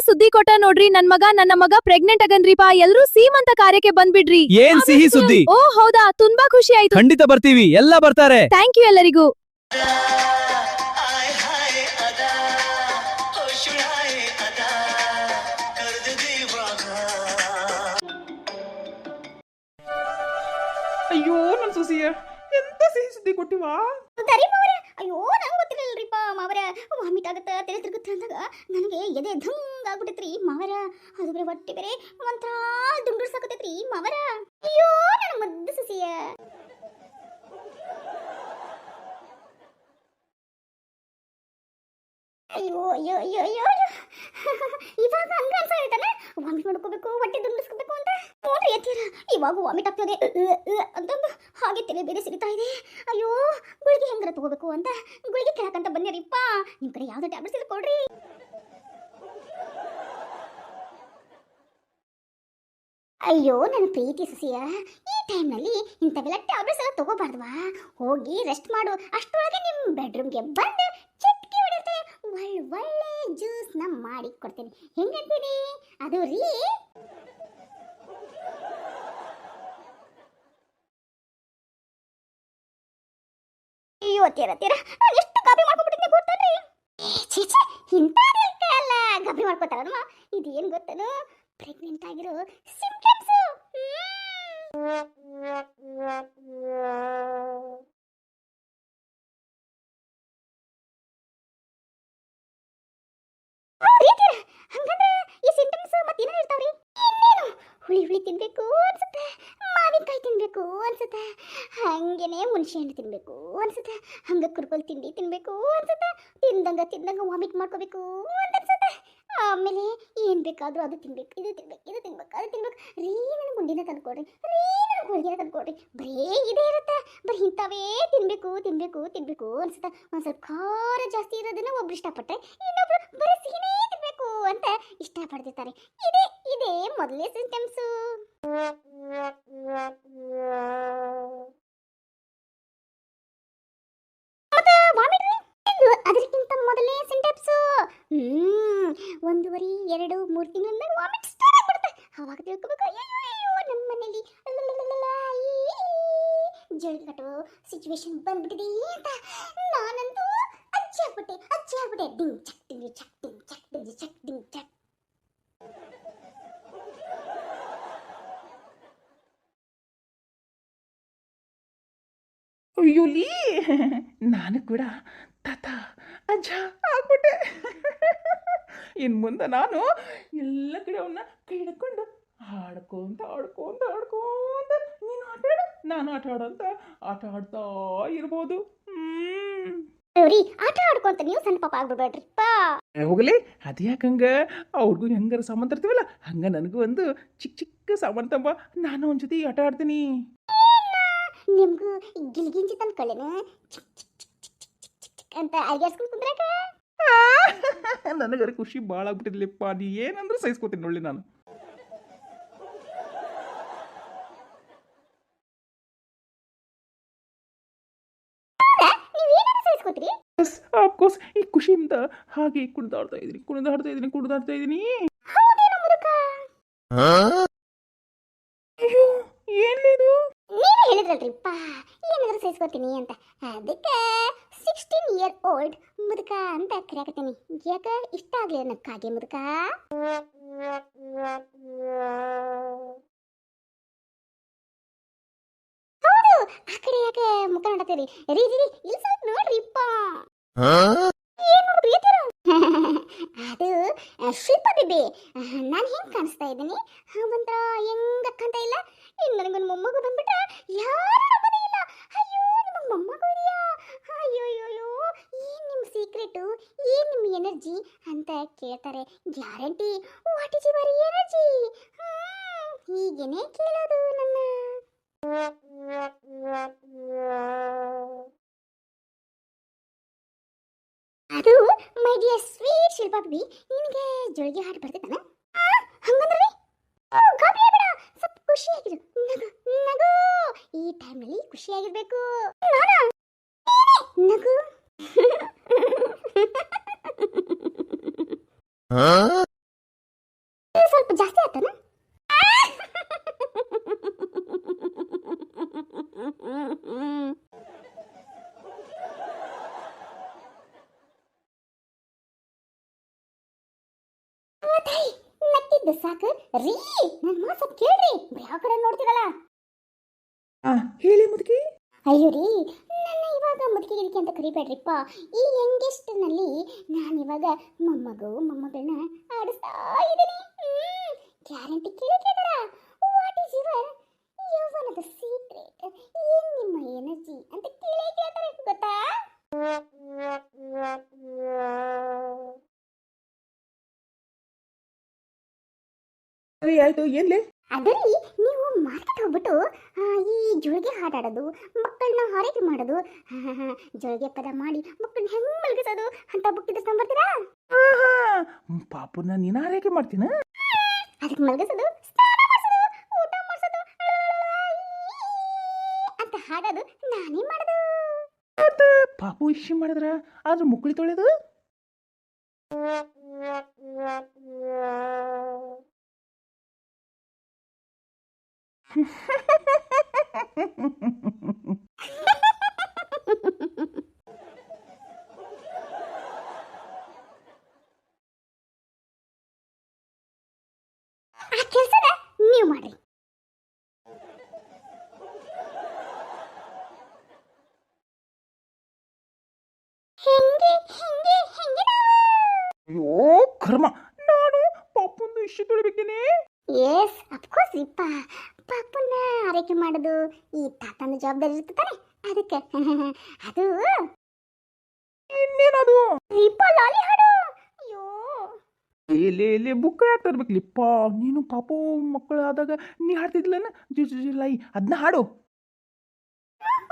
ಸುದ್ದಿ ಕೊಟ್ಟ ನೋಡ್ರಿ, ನನ್ನ ಮಗ ಪ್ರೆಗ್ನೆಂಟ್ ಆಗನ್ರಿಪಾ. ಎಲ್ರೂ ಸೀಮಂತ ಕಾರ್ಯಕ್ಕೆ ಬಂದ್ಬಿಡ್ರಿ. ಏನ್ ಸಿಹಿ ಸುದ್ದಿ? ಓ ಹೌದಾ, ತುಂಬಾ ಖುಷಿ ಆಯ್ತು. ಖಂಡಿತ ಬರ್ತೀವಿ, ಎಲ್ಲ ಬರ್ತಾರೆ. ಥ್ಯಾಂಕ್ ಯು ಎಲ್ಲರಿಗೂ. ಅಯ್ಯೋ ನನ್ ಸೊಸಿಯ ಎಂತ ಸಿಹಿ ಸುದ್ದಿ ಕೊಟ್ಟಿವಾ? ಅಯ್ಯೋ ನಂಗೆ ಗೊತ್ತಿರಲ್ರಿಪ್ಪ ಮಾವರ. ವಾಮಿಟ್ ಆಗತ್ತ, ತಲೆ ತಿರುಗುತ್ತೆ ಅಂದಾಗ ನನಗೆ ಎದೆ ಧಂಗ್ ಆಗ್ಬಿಟ್ಟೈತ್ರಿ ಮಾವರ. ಅದು ಬೇರೆ ಹೊಟ್ಟೆ ಬೇರೆ ಒಂಥರ ದುಂಡುರ್ಸಾಕತೈತ್ರಿ ಮಾವರ. ಅಯ್ಯೋ ನನ್ನ ಮುದ್ದು ಸಸಿಯ. ಅಯ್ಯೋ ಅಯ್ಯೋ ಅಯ್ಯೋ ಅಯ್ಯೋ ಇವಾಗ ಹಂಗ ಅನ್ಸಾಯ್ತಾನ. ವಾಮಿಟ್ ಮಾಡ್ಕೋಬೇಕು, ಹೊಟ್ಟೆ ದುಂಡಿಸ್ಕೋಬೇಕು ಅಂತ ನೋಡ್ರಿ ಎತ್ತೀರ. ಇವಾಗ ವಾಮಿಟ್ ಆಗ್ತದೆ ಅಂತಂದು ಹಾಗೆ ತಲೆ ಬೇರೆ ಸಿರಿತಾ ಇದೆ. ಅಯ್ಯೋ ಗುಳಿಗೆ ಹೆಂಗಾರ ತಗೋಬೇಕು ಅಂತ ಗುಳಿಗೆ ಕೇಳಕಂತ ಬನ್ನಿರಿಪ್ಪ. ನಿಮ್ ಕಡೆ ಯಾವ್ದು ಟ್ಯಾಬ್ಲೆಟ್ಸ್ ಇದೆ ಕೊಡ್ರಿ. ಅಯ್ಯೋ ನನ್ನ ಪ್ರೀತಿ ಸಸಿಯ, ಈ ಟೈಮ್ನಲ್ಲಿ ಇಂಥವೆಲ್ಲ ಟ್ಯಾಬ್ಲೆಟ್ಸ್ ಎಲ್ಲ ತಗೋಬಾರ್ದವಾ. ಹೋಗಿ ರೆಸ್ಟ್ ಮಾಡು. ಅಷ್ಟರೊಳಗೆ ನಿಮ್ಮ ಬೆಡ್ರೂಮ್ಗೆ ಬಂದು ಚಿಟ್ಕಿ ಹೊಡೆಯುತ್ತೆ ಒಳ್ಳೆ ಜ್ಯೂಸ್ ನ ಮಾಡಿ ಕೊಡ್ತೇನೆ. ಹೆಂಗಂತೀನಿ ಅದು ರೀ? ಅಯ್ಯೋ ತೀರ ಎಷ್ಟು ಗಾಬರಿ ಮಾಡ್ಕೊಂಡ್ಬಿಟ್ಟಿದ್ದೆ ಗೊತ್ತಲ್ರಿ? ಚೀಚೆ ಇಂಥದೆಲ್ಲ ಗಾಬರಿ ಮಾಡ್ಕೋತಾರಲ್ವ. ಇದೇನು ಗೊತ್ತನು? ಪ್ರೆಗ್ನೆಂಟ್ ಆಗಿರೋ ಸಿಂಪ್ಟಮ್ಸ್. ಹಂಗಂದ್ರೆ ಈ ಸಿಂಪ್ಟಮ್ಸ್ ಮತ್ತೇನೇನು ಇರ್ತಾವ್ರಿ? ಇನ್ನೇನು ಹುಳಿ ತಿನ್ಬೇಕು ಅನ್ಸುತ್ತೆ, ಮಾವಿನಕಾಯಿ ತಿನ್ಬೇಕು ಅನ್ಸುತ್ತೆ, ಹಂಗೇನೆ ಹುಣಸೆ ಹಣ್ಣು ತಿನ್ಬೇಕು ಅನ್ಸುತ್ತೆ, ಹಂಗ ಕುರ್ಕೊಲ್ ತಿಂಡಿ ತಿನ್ಬೇಕು ಅನ್ಸುತ್ತೆ, ತಿಂದಂಗ ವಾಮಿಟ್ ಮಾಡ್ಕೋಬೇಕು ಅಂತ ಅನ್ಸುತ್ತೆ. ಆಮೇಲೆ ಏನ್ ಬೇಕಾದ್ರೂ ಅದು ತಿನ್ಬೇಕು, ಇದು ತಿನ್ಬೇಕು ಅದು ತಿನ್ಬೇಕು. ರೀ ನನ್ನ ಗುಂಡಿನ ತಂದ್ಕೊಡ್ರಿ, ರೀ ನನ್ನ ಗುಳಿಗೆನ ತಂದ್ಕೊಡ್ರಿ. ಬರೀ ಇದೇ ಇರುತ್ತೆ. ಬರೀ ಇಂಥವೇ ತಿನ್ಬೇಕು ಅನ್ಸುತ್ತೆ. ಒಂದ್ ಸ್ವಲ್ಪ ಖಾರ ಜಾಸ್ತಿ ಇರೋದನ್ನ ಒಬ್ರು ಇಷ್ಟಪಟ್ಟರೆ ಇನ್ನೊಬ್ರು ಬರೀ ಸಿಹಿನೇ ತಿನ್ಬೇಕು ಅಂತ ಇಷ್ಟಪಡ್ತಿರ್ತಾರೆ. ಇದೇ ಮೊದಲೇ ಸಿಂಟಮ್ಸು. ಅದಕ್ಕಿಂತ ಮೊದಲೇ ಸಿಂಟಮ್ಸು 1, 2, 3 ತಿಂಗಳಿಂದ ವಾಮಿಟ್ ಸ್ಟಾರ್ಟ್ ಆಗ್ಬಿಡುತ್ತೆ. ಅವಾಗ ತಿಳ್ಕೊಬೇಕು, ಅಯ್ಯೋ ನಮ್ಮ ಮನೇಲಿ ಜಳಿ ಕಟ್ಟೋ ಸಿಚುವೇಶನ್ ಬಂದ್ಬಿಟ್ಟಿದೆ ಅಂತ. ನಾನಂತೂ ಅಜ್ಜಿ ಆಗ್ಬಿಟ್ಟೆ. ಡಿಂಗ್ ಚಕ್ ಡಿಂಗ್ ಚಕ್ ಡಿಂಗ್ ಚಕ್ ಡಿಂಗ್ ಚಕ್ ಡಿಂಗ್ ಚಕ್. ಅಯ್ಯೋಲಿ ನಾನು ಕೂಡ ತಾತ ಅಜ್ಜ ಆಗ್ಬಿಟ್ಟೆ. ಇನ್ ಮುಂದೆ ನಾನು ಎಲ್ಲ ಕಡೆ ಅವನ್ನ ಕೈ ಹಿಡ್ಕೊಂಡು ಆಡ್ಕೊಂತ ನೀನು ಆಟ ಆಡು, ನಾನು ಆಟ ಆಡಂತ ಆಟ ಆಡ್ತಾ ಇರ್ಬೋದು. ಆಟ ಆಡ್ಕೊಂತ ನೀವು ಸಣ್ಣ ಪಾಪ ಆಗ್ಬಿಡ್ಬೇಡ್ರಿಪ್ಪ. ಹೋಗಲಿ, ಅದ್ಯಾಕಂಗ ಅವ್ರಿಗೂ ಹೆಂಗಾರ ಸಾಮಾನು ತರ್ತೀವಲ್ಲ ಹಂಗ ನನಗೂ ಒಂದು ಚಿಕ್ಕ ಸಾಮಾನು ತಂಬ, ನಾನು ಒಂದ್ ಜೊತೆ ಆಟ ಆಡ್ತೀನಿ. ನಿಮ್ಗೂ ಗಿಲ್ಗಿಂಜಿ ತಂದ್ಕೊಳ್ಳೇನ ಅಂತ ಅಲ್ಗಾಡ್ಸ್ಕೊಂಡು ಕುಂದ್ರಾಕ? ನನಗರ ಖುಷಿ ಭಾಳ ಆಗ್ಬಿಟ್ಟಿದ್ಲಿಪ್ಪ. ನೀ ಏನಂದ್ರೆ ಸಹಿಸ್ಕೋತೀನಿ ನೋಡಿ ನಾನು. ಅಫ್ಕೋರ್ಸ್ ಈ ಖುಷಿಯಿಂದ ಹಾಗೆ ಕುಣಿದಾಡ್ತಾ ಇದ್ದೀನಿ. ಅಯ್ಯೋ ಏನಿದು? ನೀವೇ ಹೇಳಿದ್ರಲ್ರಿಪ್ಪ ಏನಾದ್ರೂ ಸಹಿಸ್ಕೋತೀನಿ ಅಂತ. ಅದಕ್ಕೆ 16 year old ಮುದುಕ ಅಂತ ಕರೆಯಾಕತ್ತೀನಿ. ಯಾಕ ಇಷ್ಟ ಆಗ್ಲಿ ನಕ್ಕಾಗೆ ಮುದುಕ? ಹೌದು, ಆ ಕಡೆ ಯಾಕೆ ಮುಖ ನೋಡತ್ತೀರಿ? ರೀ ಇಲ್ಲಿ ಸ್ವಲ್ಪ ನೋಡ್ರಿಪ್ಪ. ಅದು ಶಿಲ್ಪ ಬೇಬಿ. ನಾನು ಹೆಂಗ್ ಕಾಣಿಸ್ತಾ ಇದ್ದೀನಿ? ಒಂಥರ ಹೆಂಗಕ್ಕಂತ ಇಲ್ಲ. ಇನ್ನು ನನಗೊಂದು ಮೊಮ್ಮಗು ಬಂದ್ಬಿಟ್ಟ ಯಾರು ನಂಬೋದೇ ಇಲ್ಲ. ಅಯ್ಯೋ ನಿಮಗೆ ಮೊಮ್ಮಗು ಇದೆಯಾ? ಅಯ್ಯೋ ಏನ್ ನಿಮ್ಮ ಸೀಕ್ರೆಟು, ಏನ್ ನಿಮ್ಮ ಎನರ್ಜಿ ಅಂತ ಕೇಳ್ತಾರೆ. Guarantee what is your energy? ಹೀಗೇನೆ ಕೇಳೋದು ನನ್ನ. ಅದು my dear sweet Shilpa baby, ನಿನಗೆ ಜೋಳಿಗೆ ಹಾಡು ಬರ್ತೈತನ? ಹಂಗಂದ್ರೆ ಗಾಬರಿ ಬೇಡ, ಸ್ವಲ್ಪ ಖುಷಿಯಾಗಿರು, ನಗು. ಈ ಟೈಮ್ನಲ್ಲಿ ಖುಷಿಯಾಗಿರ್ಬೇಕು. ನಗು. ಆತನ ನಕ್ಕಿದ್ದು ಸಾಕು ರೀ. ನನ್ನ ಮಾತು ಸ್ವಲ್ಪ ಕೇಳ್ರಿ, ಯಾವ ಕಡೆ ನೋಡ್ತೀರಲ್ಲ. ಹೇಳಿ ಮುದುಕಿ. ಅಯ್ಯೋ ರೀ, ನನ್ನ ಇವಾಗ ಮುದುಕಿ ಗಿಡಕಿ ಅಂತ ಕರಿಬೇಡ್ರಿಪ್ಪ. ಈ ಯಂಗೆಸ್ಟ್ನಲ್ಲಿ ನಾನು ಇವಾಗ ಮೊಮ್ಮಗು ಮೊಮ್ಮಗಳನ್ನ ಆಡಿಸ್ತಾ ಇದ್ದೀನಿ. ಗ್ಯಾರಂಟಿ ಕೇಳಿದ್ರ ವಾಟ್ ಈಸ್ ಯುವರ್ ಯೌವನದ ಸೀಕ್ರೆಟ್, ಏನ್ ನಿಮ್ಮ ಎನರ್ಜಿ ಅಂತ ಕೇಳ್ತಾರೆ ಗೊತ್ತಾ. ಸರಿ ಆಯ್ತು, ಎಲ್ಲಿ? ಅದರಿ ನೀವು ಮಾರ್ಕೆಟ್ ಹೋಗ್ಬಿಟ್ಟು ಈ ಜೋಳಿಗೆ ಹಾಡಾಡೋದು, ಮಕ್ಕಳನ್ನ ಆರೈಕೆ ಮಾಡೋದು, ಜೋಳಿಗೆ ಪದ ಮಾಡಿ ಮಕ್ಕಳನ್ನ ಹೆಂಗ್ ಮಲಗಿಸೋದು ಅಂತ ಬುಕ್ ಇಡ್ಕೊಂಡ್ಬರ್ತೀರಾ. ಪಾಪುನ ನೀನು ಆರೈಕೆ ಮಾಡ್ತೀನ? ಅದಕ್ಕೆ ಮಲಗಿಸೋದು, ಸ್ನಾನ ಮಾಡಿಸೋದು, ಊಟ ಮಾಡಿಸೋದು ಅಂತ ಹಾಡೋದು ನಾನೇ ಮಾಡೋದು. ಪಾಪು ಇಶಿ ಮಾಡಿದ್ರ ಆದ್ರೂ ಮುಕ್ಕಳಿ ತೊಳೆದು ಆ ಕೆಲಸನ ನೀವು ಮಾಡ್ರಿ. ಹೆಂಗೆ ಹೆಂಗೆ ಹೆಂಗೆ ಅಯ್ಯೋ ಕರ್ಮ, ನಾನು ಪಾಪುಂದು ಇಶಿ ತೊಳಿಬೇಕೇನೆ. ಎಸ್ ಅಫ್ಕೋರ್ಸ್ ಇಪ್ಪ, ಪಾಪನ್ನ ಆರೈಕೆ ಮಾಡೋದು ಈ ತಾತನ ಜವಾಬ್ದಾರಿ ಇರ್ತದೆ. ಅದಕ್ಕೆ ಅದು ಇನ್ನೇನದು? ಇಪ್ಪ ಲಾಲಿ ಹಾಡು. ಅಯ್ಯೋ ಇಲ್ಲಿ ಬುಕ್ ಯಾಕೆ ತರ್ಬೇಕಲಿಪ್ಪ? ನೀನು ಪಾಪು ಮಕ್ಕಳು ಆದಾಗ ನೀ ಹಾಡ್ತಿದ್ಲನ ಜುಲೈ, ಅದನ್ನ ಹಾಡು.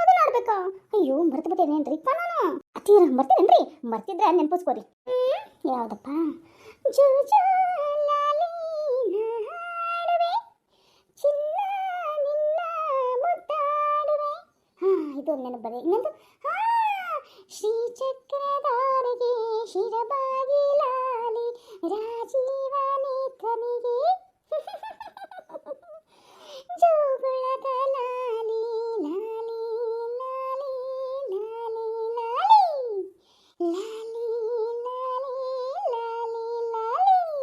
ಅದನ್ನ ಆಡ್ಬೇಕಾ? ಅಯ್ಯೋ ಮರ್ತು ಬಿಟ್ಟೇನೇನ್ರಿಪ್ಪ ನಾನು. ಅತೀರ ಮರ್ತೇನೇನ್ರಿ? ಮರ್ತಿದ್ರೆ ನೆನ್ಪಿಸ್ಕೋರಿ. ಯಾವ್ದಪ್ಪ? ಜೋ ಜೋ ಲಾಲಿ ಹಾಡುವೆ, ಚಿನ್ನ ನಿನ್ನ ಮುದ್ದಾಡುವೆ. ಇದು ನೆನಪದೆ. ಇನ್ನೊಂದು ಶ್ರೀ ಚಕ್ರಧಾರಿಗೆ ಶಿರಬಾಗಿ ಲಾಲಿ ರಾಜೀವನೇ ಕನಿಗೆ ಜೋಗುಳದ ಲಾಲಿ ಲಾಲಿ ಲಾಲಿ ಲಾಲಿ ಲಾಲಿ ಲಾಲಿ ಲಾಲಿ ಲಾಲಿ ಲಾಲಿ.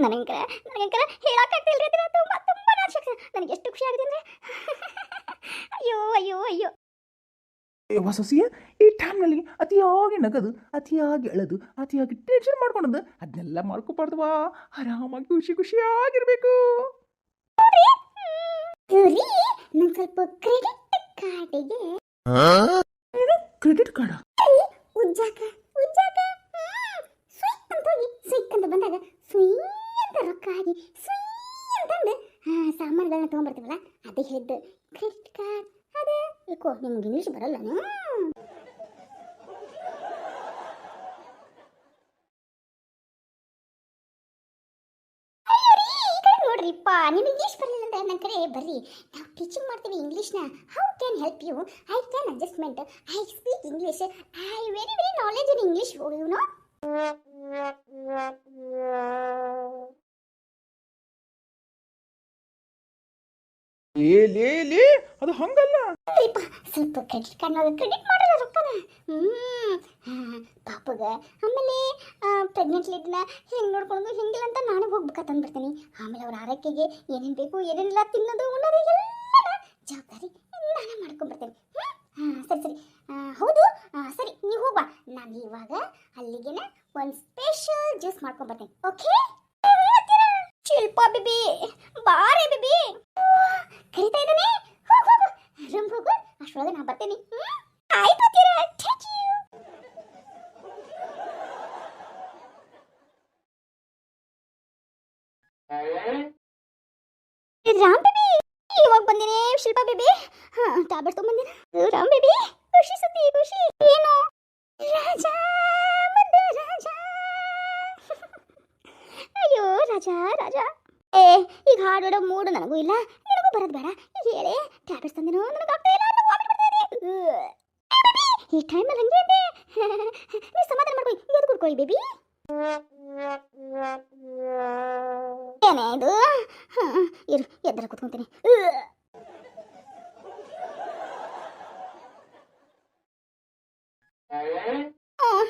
ನನಗೆ ಹೇಳಕ್ಕಾಗ್ತಿಲ್ರಿ. ತುಂಬ ತುಂಬ ನಾಚಿಕೆ. ನನಗೆ ಎಷ್ಟು ಖುಷಿ ಆಗಿದೆ ಅಂದ್ರೆ ಅಯ್ಯೋ ಅಯ್ಯೋ ಅಯ್ಯೋ. ಹೊಸಸಿಯ ಈ ಟೈಮ್ನಲ್ಲಿ ಅತಿಯಾಗಿ ನಗದು, ಅತಿಯಾಗಿ ಅಳದು, ಅತಿಯಾಗಿ ಟೆನ್ಷನ್ ಮಾಡ್ಕೊಳೋದು ಅದನ್ನೆಲ್ಲ ಮಾಡ್ಕೋಬಾರ್ದವಾ. ಆರಾಮಾಗಿ ಖುಷಿ ಖುಷಿಯಾಗಿರ್ಬೇಕು. ಇವ್ರಿ ನಂಗೆ ಸ್ವಲ್ಪ ಕ್ರೆಡಿಟ್ ಕಾರ್ಡಿಗೆ ಕ್ರೆಡಿಟ್ ಕಾರ್ಡ ಉಜ್ಜಾಕ ಉಜ್ಜಾಕ ಸ್ವೀಟ್ ಅಂತ ಹೋಗಿ ಸ್ವೀಟ್ ಅಂತ ಬಂದಾಗ ಸ್ವೀ ಅಂತ ರೊಕ್ಕ ಆಗಿ ಸ್ವೀ ಅಂತಂದು ಸಾಮಾನುಗಳನ್ನ ತೊಗೊಂಬರ್ತೀವಲ್ಲ, ಅದು ಹೇಳಿದ್ದು ಕ್ರೆಡಿಟ್ ಕಾರ್ಡ್. ಅದೇ ಏಕೋ ನಿಮ್ಗೆ ಇಂಗ್ಲೀಷ್ ಬರಲ್ಲ. ನೋಡ್ರಿಪ್ಪ, ನಿಮ್ಗೆ ಇಂಗ್ಲೀಷ್ ಬರಲಿಲ್ಲ ಅಂದ್ರೆ ನನ್ನ ಕಡೆ ಬರ್ರಿ, ನಾವು ಟೀಚಿಂಗ್ ಮಾಡ್ತೀವಿ ಇಂಗ್ಲೀಷ್ನ. How can help you? I can adjustment, I speak English, I very very knowledge in English, you know. ಲೇ ಅದು ಹಂಗಲ್ಲ. ಸ್ವಲ್ಪ ಕ್ರೆಡಿಟ್ ಕಾರ್ಡ್ನಾಗ ಕ್ರೆಡಿಟ್ ಮಾಡಲ್ಲ ರೊಕ್ಕನ. ಪಾಪಗ ಆಮೇಲೆ ಪ್ರೆಗ್ನೆಂಟ್ಲಿ ಇದನ್ನ ಹೆಂಗೆ ನೋಡ್ಕೊಳ್ಳೋದು ಹೆಂಗಿಲ್ಲ ಅಂತ ನಾನು ಹೋಗ್ಬೇಕಾ ತಂದ್ಬಿಡ್ತೀನಿ. ಆಮೇಲೆ ಅವ್ರ ಆರೈಕೆಗೆ ಏನೇನು ಬೇಕು ಏನೇನಿಲ್ಲ ತಿನ್ನೋದು ಉಣ್ಣೋದು ಎಲ್ಲ ಜವಾಬ್ದಾರಿ ನಾನೇ ಮಾಡ್ಕೊಂಡ್ಬರ್ತೇನೆ. ಸರಿ ಸರಿ, ಹೌದು ಸರಿ, ನೀವು ಹೋಗ್ಬಾ. ನಾನು ಇವಾಗ ಅಲ್ಲಿಗೆನ ಒಂದು ಸ್ಪೆಷಲ್ ಜ್ಯೂಸ್ ಮಾಡ್ಕೊಂಡ್ಬರ್ತೇನೆ. ಓಕೆ? ಶಿಲ್ಪಾ ಬೇಬಿ, ಬಾರೇ ಬೇಬಿ, ಕರಿತಾ ಇದ್ದಾನೆ. ಹೋಗು ರೂಮ್ ಹೋಗು, ಅಷ್ಟೊಳಗೆ ನಾ ಬರ್ತೇನೆ. ಆಯ್ತು ತೀರಾ, ಥ್ಯಾಂಕ್ ಯು. ರಾಮ್ ಬೇಬಿ, ಇವಾಗ ಬಂದಿನಿ. ಶಿಲ್ಪಾ ಬೇಬಿ, ಟ್ಯಾಬ್ಲೆಟ್ ತೊಗೊಂಬಂದಿನ. ರಾಮ್ ಬೇಬಿ, ಖುಷಿ ಸುದ್ದಿ, ಖುಷಿ. ಏನು? ರಾಜ ಮುದ್ದು ರಾಜ. ಅಯ್ಯೋ ರಾಜ ರಾಜ. ಈಗ ಹಾಡೋ ಮೂಡು ನನಗೂ ಇಲ್ಲ, ನಿನಗೂ ಬರೋದು ಬೇಡ. ಈಗ ಹೇಳಿ ಟ್ಯಾಬ್ಲೆಟ್ಸ್ ತಂದಿನೋ, ನನಗೆ ಆಗ್ತಾ ಇಲ್ಲ, ಈ ಟೈಮಲ್ಲಿ ಹಂಗೆ ಅಂದೆ ನೀವು ಸಮಾಧಾನ ಮಾಡ್ಕೊಳ್ಳಿ ಎದ್ದು ಕೂತ್ಕೊಳ್ಳಿ ಬೇಬಿ ಏನೇ ಇದು ಇರು ಎದ್ದರ ಕೂತ್ಕೊಂತೀನಿ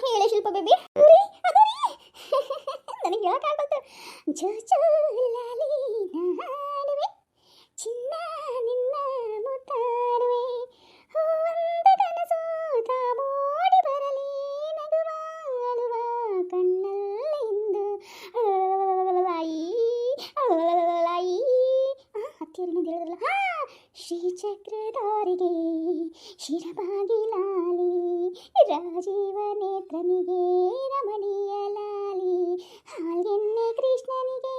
ಹೇಳಿ ಶಿಲ್ಪ ಬೇಬಿ ನನಗೆ ಹೇಳಕ್ಕಾಗತ್ತೆ ಜೋ ಜೋ ಲಾಲಿ ನಾಡುವೆ ಚಿನ್ನ ನಿನ್ನ ಮುತ್ತಾಡುವೆ ಒಂದು ಕನಸು ತಾ ಮೂಡಿ ಬರಲಿ ನಗುವ ಅಳುವ ಕಣ್ಣಲ್ಲಿಂದು ಲಾಯಿ ಹತ್ತಿರನದು ಹೇಳಿದ್ರಲ್ಲ ಶ್ರೀಚಕ್ರಧಾರಿಗೆ ಶಿರಬಾಗಿಲಾಲಿ ರಾಜೀವ ನೇತ್ರನಿಗೆ ರಮಣೀಯ ಲಾಲಿ ಹಾಲ್ಗೆನ್ನೆ ಕೃಷ್ಣನಿಗೆ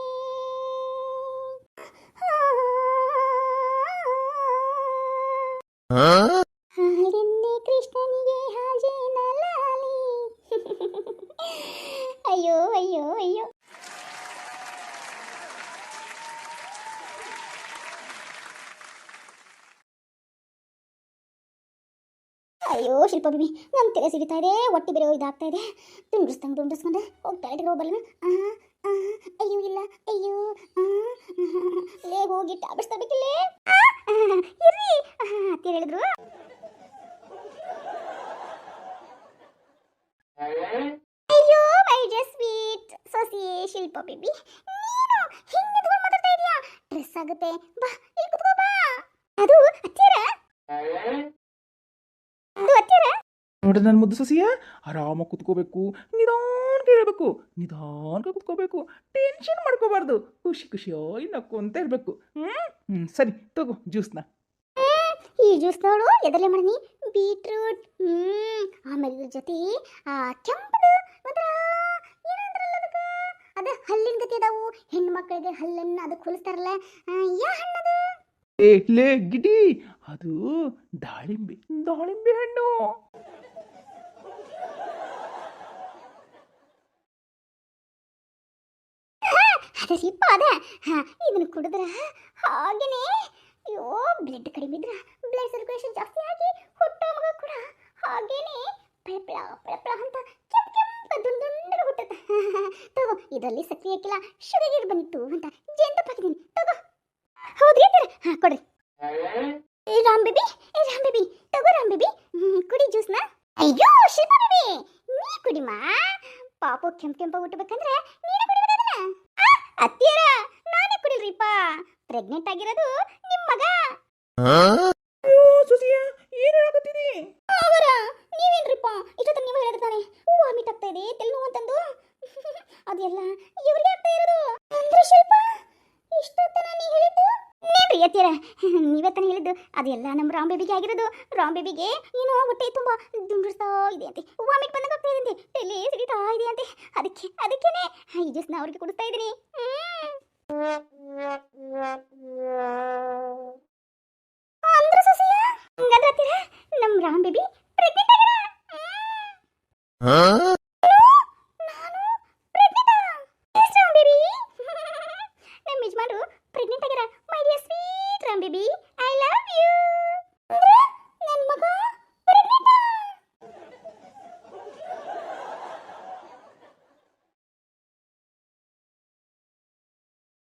ಹಾಲ್ಗೆನ್ನೆ ಕೃಷ್ಣನಿಗೆ ಹಾಜೇನ ಲಾಲಿ ಅಯ್ಯೋ ಅಯ್ಯೋ ಅಯ್ಯೋ ಅಯ್ಯೋ ಶಿಲ್ಪ ಬೇಬಿ ನನ್ನ ತಲೆ ಸಿಡಿತಾ ಇದೆ ಹೊಟ್ಟೆ ಬೇರೆ ಇದಾಗ್ತಾ ಇದೆ ತುಂಡಿಸ್ಕೊಂಡು ಹೋಗ್ತಾ ಇದ್ರೆ ಹೋಗಲ್ಲ ಅಯ್ಯೋ ಇಲ್ಲ ಅಯ್ಯೋ ಲೇ ಹೋಗಿ ಟ್ಯಾಬ್ಲೆಟ್ಸ್ ತರಬೇಕಿಲ್ಲೇ ಇರ್ರಿ ಅಂತ ಹೇಳಿದ್ರು ಅಯ್ಯೋ ಮೈ ಜಸ್ಟ್ ಸ್ವೀಟ್ ಸೊಸಿ ಶಿಲ್ಪ ಬೇಬಿ ನೀನು ಹಿಂಗೆ ಮಾತಾಡ್ತಾ ಇದೀಯಾ ಡ್ರೆಸ್ ಆಗುತ್ತೆ ಬಾ ಇಲ್ಲಿ ಕುತ್ಕೋ ಬಾ ಅದು ಹತ್ತಿರ ನೋಡ್ರಿ ನನ್ನ ಮುದ್ದು ಸೊಸಿಯ ಆರಾಮಾಗಿ ಕುತ್ಕೋಬೇಕು ನಿಧಾನಕ್ಕೆ ಹೇಳ್ಬೇಕು ನಿಧಾನಕ್ಕೆ ಕುತ್ಕೋಬೇಕು ಟೆನ್ಷನ್ ಮಾಡ್ಕೋಬಾರ್ದು ಖುಷಿ ಖುಷಿಯಾಗಿ ನಕ್ಕೊಂತ ಇರಬೇಕು ಸರಿ ತಗೋ ಜ್ಯೂಸ್ನ ಈ ಜ್ಯೂಸ್ ನೋಡು ಎದರಲ್ಲೇ ಮಾಡೀನಿ ಬೀಟ್ರೂಟ್ ಆಮೇಲೆ ಇದ್ರ ಜೊತೆ ಕೆಂಪದು ಮಾತ್ರ ಏನಂದ್ರಲ್ಲ ಅದಕ್ಕೆ ಅದ ಹಲ್ಲಿನ ಗತಿ ಅದಾವು ಹೆಣ್ಣು ಮಕ್ಕಳಿಗೆ ಹಲ್ಲನ್ನು ಅದಕ್ಕೆ ಹೊಲಿಸ್ತಾರಲ್ಲ ಯಾ ಹಣ್ಣದು ಲೇ ಗಿಡಿ ಅದು ದಾಳಿಂಬೆ ದಾಳಿಂಬೆ ಹಣ್ಣು ಅದ ಸಿಪ್ಪ ಅದ ಇದನ್ನು ಕುಡಿದ್ರೆ ಹಾಗೇನೆ ಅಯ್ಯೋ ಬ್ಲಡ್ ಕಡಿಮೆ ಇದ್ರೆ ಬ್ಲಡ್ ಸರ್ಕ್ಯುಲೇಷನ್ ಜಾಸ್ತಿ ಆಗಿ ಹುಟ್ಟೋ ಮಗ ಕೂಡ ಹಾಗೇನೆ ಪಳಪಳ ಪಳಪಳ ಅಂತ ಕೆಂಪ ದುಂಡುಂಡಗೆ ಹುಟ್ಟುತ್ತೆ ತಗೋ ಇದರಲ್ಲಿ ಸಕ್ಕರೆ ಹಾಕಿಲ್ಲ ಶುಗರ್ ಬಂದಿತ್ತು ಅಂತ ಜೇನುತುಪ್ಪ ಹಾಕಿದ್ದೀನಿ ತಗೋ ಹೌದ್ರಿ ಕೊಡ್ರಿ ರಾಮ್ ಬೇಬಿ ತಗೋ ರಾಮ್ ಬೇಬಿ ಕುಡಿ ಜ್ಯೂಸ್ನ ಅಯ್ಯೋ ಶಿಲ್ಪ ಬೇಬಿ ನೀ ಕುಡಿಮಾ ಪಾಪು ಕೆಂಪ ಹುಟ್ಟಬೇಕಂದ್ರೆ ನೀನೇ ಕುಡಿಯೋದನ್ನ ಅತ್ತಿಯರ ನಾನೇ ಕುಡಿಲ್ರಿಪ್ಪ ಪ್ರೆಗ್ನೆಂಟ್ ಆಗಿರೋದು ನಿಮ್ಮ ಮಗ ಸೊಸಿಯ ಏನು ಹೇಳಕತ್ತೀರಿ ಅವರ ನೀವೇನ್ರಿಪ್ಪ ಇಷ್ಟೊತ್ತ ನೀವು ಹೇಳಿರ್ತಾನೆ ವಾಮಿಟ್ ಆಗ್ತಾ ಇದೆ ತಲೆ ನೋವು ಅಂತಂದು ಅದೆಲ್ಲ ಇವ್ರಿಗೆ ಆಗ್ತಾ ಇರೋದು ಅಂದ್ರೆ ಶಿಲ್ಪ ಇಷ್ಟೊತ್ತ ನಾನು ಹೇಳಿದ್ದು ನೇನ್ರಿ ಅತ್ತಿಯರ ನೀವೇ ತಾನೇ ಹೇಳಿದ್ದು ಅದೆಲ್ಲ ನಮ್ಮ ರಾಮ್ ಬೇಬಿಗೆ ಆಗಿರೋದು ರಾಮ್ ಬೇಬಿಗೆ ಏನೋ ಹೊಟ್ಟೆ ತುಂಬಾ ದುಂಡಿಸ್ತಾ ಇದೆ ಅಂತೆ ವಾಮಿಟ್ ಬಂದಾಗ ಆಗ್ತಾ ಇದೆ ಅಂತೆ ತಲೆ ಸಿಡಿತಾ ಇದೆ ಅಂತೆ ಅದಕ್ಕೇನೆ ಈ ಜ್ಯೂಸ್ನ ಅವ್ರಿಗೆ ಕುಡಿಸ್ತಾ ಇದ್ದೀನಿ ಅಂದ್ರೆ ಸೊಸೆಯ ಹಂಗಂದ್ರೆ ನಮ್ಮ ರಾಮ್ ಬೇಬಿ ಪ್ರೆಗ್ನೆಂಟ್ ಆಗ್ಯಾರ